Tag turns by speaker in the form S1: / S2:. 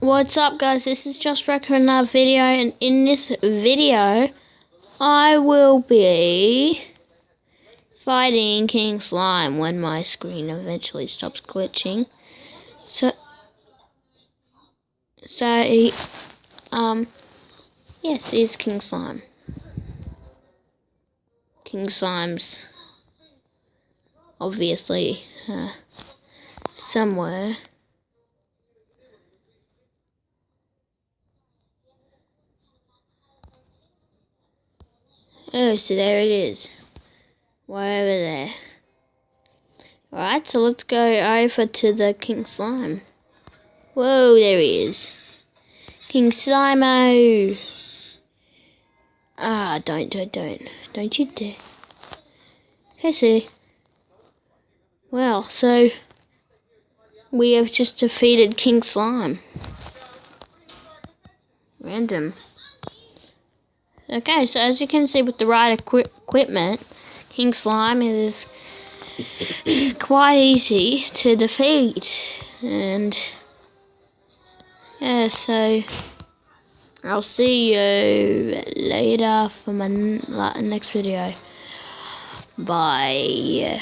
S1: What's up, guys? This is Josh back with another video, and in this video I will be fighting King Slime when my screen eventually stops glitching. So yes, it's King Slime. King Slime's obviously somewhere. Oh, so there it is. Way over there. Alright, so let's go over to the King Slime. Whoa, there he is. King Slimo! Ah, don't you dare. Okay, see. Well, so we have just defeated King Slime. Random. Okay, so as you can see with the right equipment, King Slime is quite easy to defeat. And yeah, so I'll see you later for my next video. Bye.